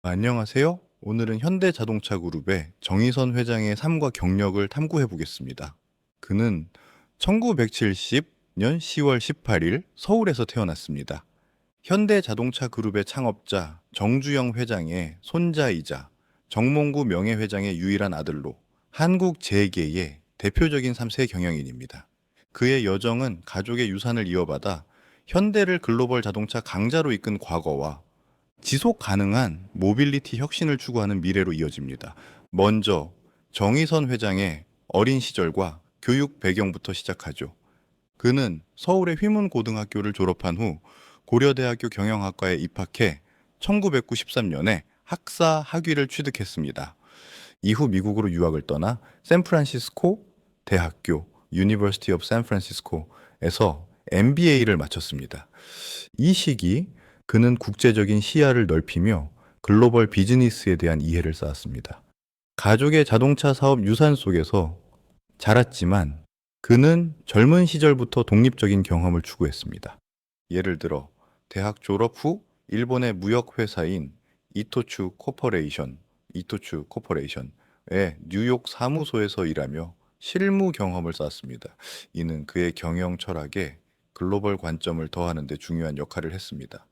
안녕하세요. 오늘은 현대자동차 그룹의 정의선 회장의 삶과 경력을 탐구해 보겠습니다. 그는 1970년 10월 18일 서울에서 태어났습니다. 현대자동차 그룹의 창업자 정주영 회장의 손자이자 정몽구 명예회장의 유일한 아들로 한국 재계의 대표적인 3세 경영인입니다. 그의 여정은 가족의 유산을 이어받아 현대를 글로벌 자동차 강자로 이끈 과거와 지속 가능한 모빌리티 혁신을 추구하는 미래로 이어집니다. 먼저 정의선 회장의 어린 시절과 교육 배경부터 시작하죠. 그는 서울의 휘문고등학교를 졸업한 후 고려대학교 경영학과에 입학해 1993년에 학사 학위를 취득했습니다. 이후 미국으로 유학을 떠나 샌프란시스코 대학교 유니버시티 오브 샌프란시스코에서 MBA를 마쳤습니다. 이 시기 그는 국제적인 시야를 넓히며 글로벌 비즈니스에 대한 이해를 쌓았습니다. 가족의 자동차 사업 유산 속에서 자랐지만 그는 젊은 시절부터 독립적인 경험을 추구했습니다. 예를 들어 대학 졸업 후 일본의 무역 회사인 이토츠 코퍼레이션의 뉴욕 사무소에서 일하며 실무 경험을 쌓았습니다. 이는 그의 경영 철학에 글로벌 관점을 더하는 데 중요한 역할을 했습니다.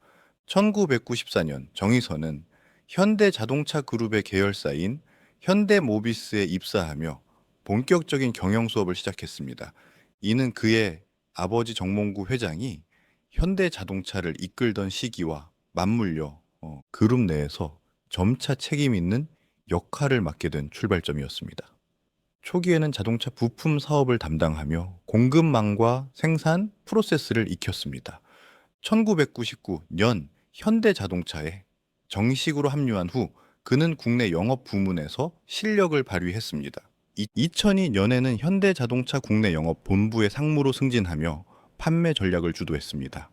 1994년 정의선은 현대자동차 그룹의 계열사인 현대모비스에 입사하며 본격적인 경영 수업을 시작했습니다. 이는 그의 아버지 정몽구 회장이 현대자동차를 이끌던 시기와 맞물려 그룹 내에서 점차 책임 있는 역할을 맡게 된 출발점이었습니다. 초기에는 자동차 부품 사업을 담당하며 공급망과 생산 프로세스를 익혔습니다. 1999년 현대자동차에 정식으로 합류한 후 그는 국내 영업 부문에서 실력을 발휘했습니다. 2002년에는 현대자동차 국내 영업 본부의 상무로 승진하며 판매 전략을 주도했습니다.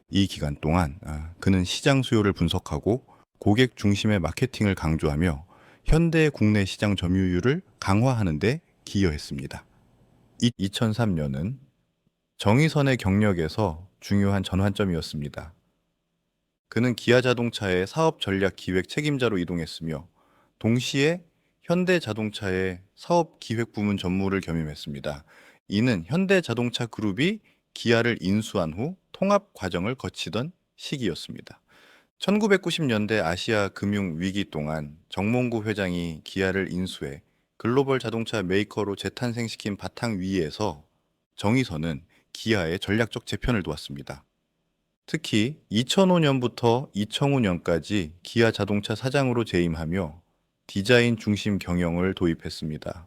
이 기간 동안 그는 시장 수요를 분석하고 고객 중심의 마케팅을 강조하며 현대의 국내 시장 점유율을 강화하는 데 기여했습니다. 2003년은 정의선의 경력에서 중요한 전환점이었습니다. 그는 기아 자동차의 사업 전략 기획 책임자로 이동했으며 동시에 현대 자동차의 사업 기획 부문 전무를 겸임했습니다. 이는 현대 자동차 그룹이 기아를 인수한 후 통합 과정을 거치던 시기였습니다. 1990년대 아시아 금융 위기 동안 정몽구 회장이 기아를 인수해 글로벌 자동차 메이커로 재탄생시킨 바탕 위에서 정의선은 기아의 전략적 재편을 도왔습니다. 특히 2005년부터 2005년까지 기아 자동차 사장으로 재임하며 디자인 중심 경영을 도입했습니다.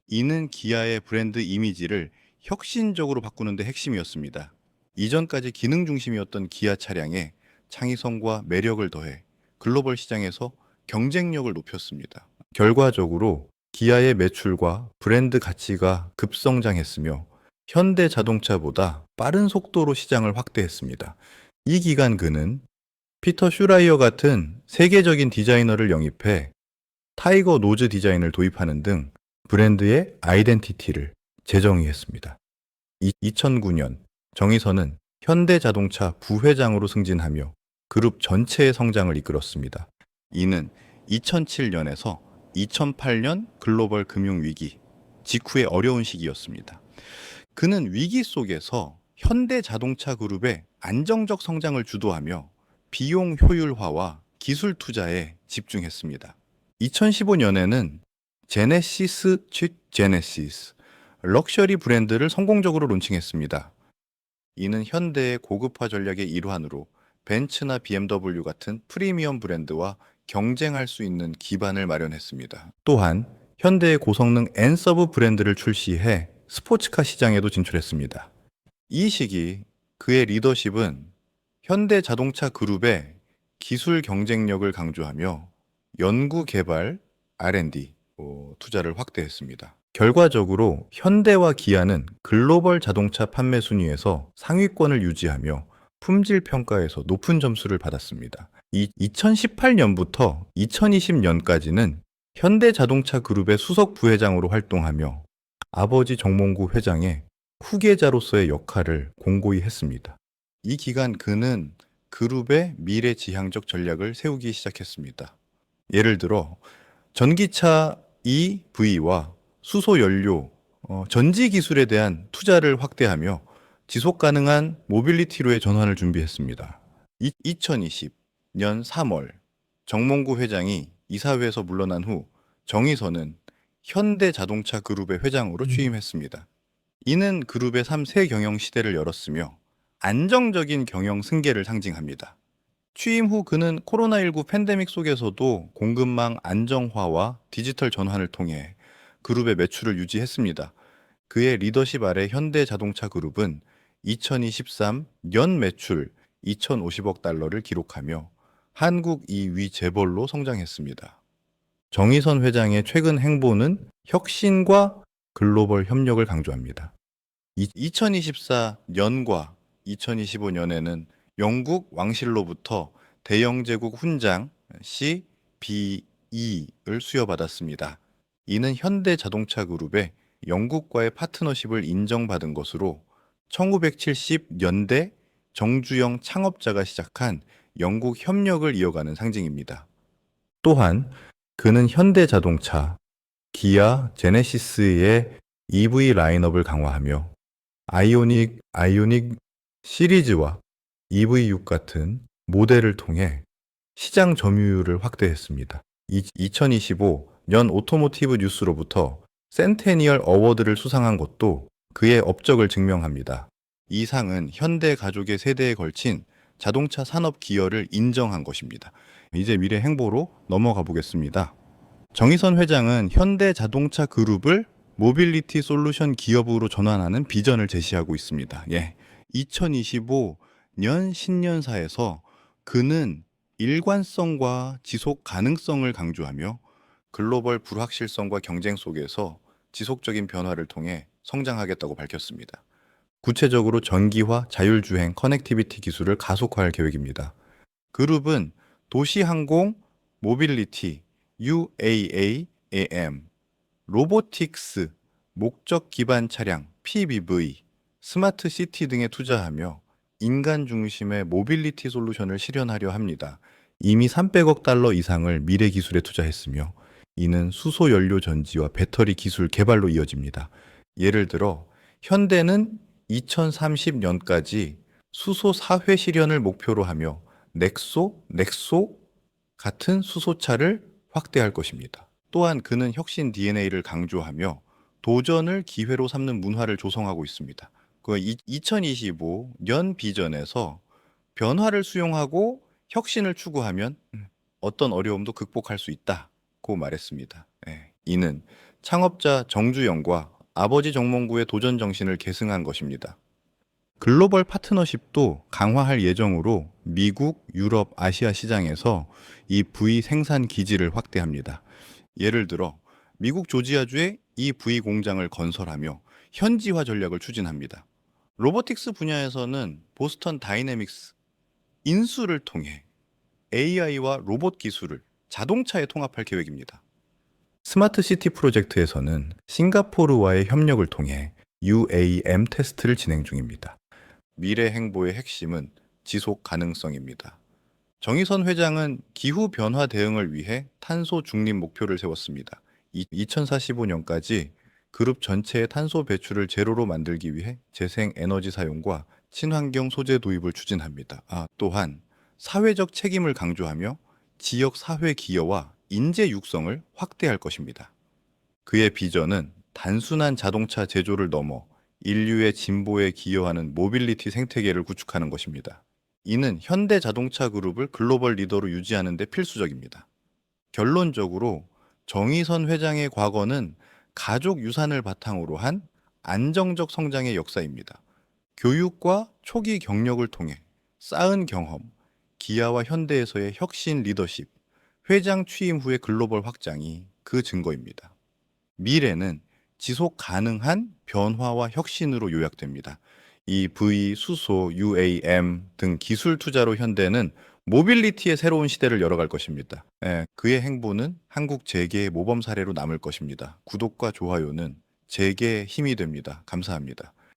이는 기아의 브랜드 이미지를 혁신적으로 바꾸는 데 핵심이었습니다. 이전까지 기능 중심이었던 기아 차량에 창의성과 매력을 더해 글로벌 시장에서 경쟁력을 높였습니다. 결과적으로 기아의 매출과 브랜드 가치가 급성장했으며 현대 자동차보다 빠른 속도로 시장을 확대했습니다. 이 기간 그는 피터 슈라이어 같은 세계적인 디자이너를 영입해 타이거 노즈 디자인을 도입하는 등 브랜드의 아이덴티티를 재정의했습니다. 2009년 정의선은 현대자동차 부회장으로 승진하며 그룹 전체의 성장을 이끌었습니다. 이는 2007년에서 2008년 글로벌 금융위기 직후의 어려운 시기였습니다. 그는 위기 속에서 현대자동차 그룹의 안정적 성장을 주도하며 비용 효율화와 기술 투자에 집중했습니다. 2015년에는 제네시스 럭셔리 브랜드를 성공적으로 론칭했습니다. 이는 현대의 고급화 전략의 일환으로 벤츠나 BMW 같은 프리미엄 브랜드와 경쟁할 수 있는 기반을 마련했습니다. 또한 현대의 고성능 N서브 브랜드를 출시해 스포츠카 시장에도 진출했습니다. 이 시기 그의 리더십은 현대 자동차 그룹의 기술 경쟁력을 강조하며 연구 개발, R&D 투자를 확대했습니다. 결과적으로 현대와 기아는 글로벌 자동차 판매 순위에서 상위권을 유지하며 품질 평가에서 높은 점수를 받았습니다. 2018년부터 2020년까지는 현대 자동차 그룹의 수석 부회장으로 활동하며 아버지 정몽구 회장의 후계자로서의 역할을 공고히 했습니다. 이 기간 그는 그룹의 미래지향적 전략을 세우기 시작했습니다. 예를 들어 전기차 EV와 수소 연료, 전지 기술에 대한 투자를 확대하며 지속 가능한 모빌리티로의 전환을 준비했습니다. 2020년 3월 정몽구 회장이 이사회에서 물러난 후 정의선은 현대자동차 그룹의 회장으로 취임했습니다. 이는 그룹의 3세 경영 시대를 열었으며 안정적인 경영 승계를 상징합니다. 취임 후 그는 코로나19 팬데믹 속에서도 공급망 안정화와 디지털 전환을 통해 그룹의 매출을 유지했습니다. 그의 리더십 아래 현대자동차 그룹은 2023 연 매출 2,050억 달러를 기록하며 한국 2위 재벌로 성장했습니다. 정의선 회장의 최근 행보는 혁신과 글로벌 협력을 강조합니다. 2024년과 2025년에는 영국 왕실로부터 대영 제국 훈장 CBE를 수여받았습니다. 이는 현대자동차 그룹의 영국과의 파트너십을 인정받은 것으로 1970년대 정주영 창업자가 시작한 영국 협력을 이어가는 상징입니다. 또한 그는 현대자동차, 기아, 제네시스의 EV 라인업을 강화하며 아이오닉 시리즈와 EV6 같은 모델을 통해 시장 점유율을 확대했습니다. 2025년 오토모티브 뉴스로부터 센테니얼 어워드를 수상한 것도 그의 업적을 증명합니다. 이 상은 현대 가족의 세대에 걸친 자동차 산업 기여를 인정한 것입니다. 이제 미래 행보로 넘어가 보겠습니다. 정의선 회장은 현대 자동차 그룹을 모빌리티 솔루션 기업으로 전환하는 비전을 제시하고 있습니다. 2025년 신년사에서 그는 일관성과 지속 가능성을 강조하며 글로벌 불확실성과 경쟁 속에서 지속적인 변화를 통해 성장하겠다고 밝혔습니다. 구체적으로 전기화, 자율주행, 커넥티비티 기술을 가속화할 계획입니다. 그룹은 도시항공, 모빌리티, UAM, 로보틱스, 목적 기반 차량, PBV, 스마트 시티 등에 투자하며 인간 중심의 모빌리티 솔루션을 실현하려 합니다. 이미 300억 달러 이상을 미래 기술에 투자했으며 이는 수소 연료 전지와 배터리 기술 개발로 이어집니다. 예를 들어 현대는 2030년까지 수소 사회 실현을 목표로 하며 넥소 같은 수소차를 확대할 것입니다. 또한 그는 혁신 DNA를 강조하며 도전을 기회로 삼는 문화를 조성하고 있습니다. 그 2025년 비전에서 변화를 수용하고 혁신을 추구하면 어떤 어려움도 극복할 수 있다고 말했습니다. 이는 창업자 정주영과 아버지 정몽구의 도전 정신을 계승한 것입니다. 글로벌 파트너십도 강화할 예정으로 미국, 유럽, 아시아 시장에서 이 V 생산 기지를 확대합니다. 예를 들어 미국 조지아주에 이 V 공장을 건설하며 현지화 전략을 추진합니다. 로보틱스 분야에서는 보스턴 다이내믹스 인수를 통해 AI와 로봇 기술을 자동차에 통합할 계획입니다. 스마트 시티 프로젝트에서는 싱가포르와의 협력을 통해 UAM 테스트를 진행 중입니다. 미래 행보의 핵심은 지속 가능성입니다. 정의선 회장은 기후 변화 대응을 위해 탄소 중립 목표를 세웠습니다. 2045년까지 그룹 전체의 탄소 배출을 제로로 만들기 위해 재생 에너지 사용과 친환경 소재 도입을 추진합니다. 또한 사회적 책임을 강조하며 지역 사회 기여와 인재 육성을 확대할 것입니다. 그의 비전은 단순한 자동차 제조를 넘어 인류의 진보에 기여하는 모빌리티 생태계를 구축하는 것입니다. 이는 현대 자동차 그룹을 글로벌 리더로 유지하는 데 필수적입니다. 결론적으로 정의선 회장의 과거는 가족 유산을 바탕으로 한 안정적 성장의 역사입니다. 교육과 초기 경력을 통해 쌓은 경험, 기아와 현대에서의 혁신 리더십, 회장 취임 후의 글로벌 확장이 그 증거입니다. 미래는 지속 가능한 변화와 혁신으로 요약됩니다. EV, 수소, UAM 등 기술 투자로 현대는 모빌리티의 새로운 시대를 열어갈 것입니다. 그의 행보는 한국 재계의 모범 사례로 남을 것입니다. 구독과 좋아요는 재계의 힘이 됩니다. 감사합니다.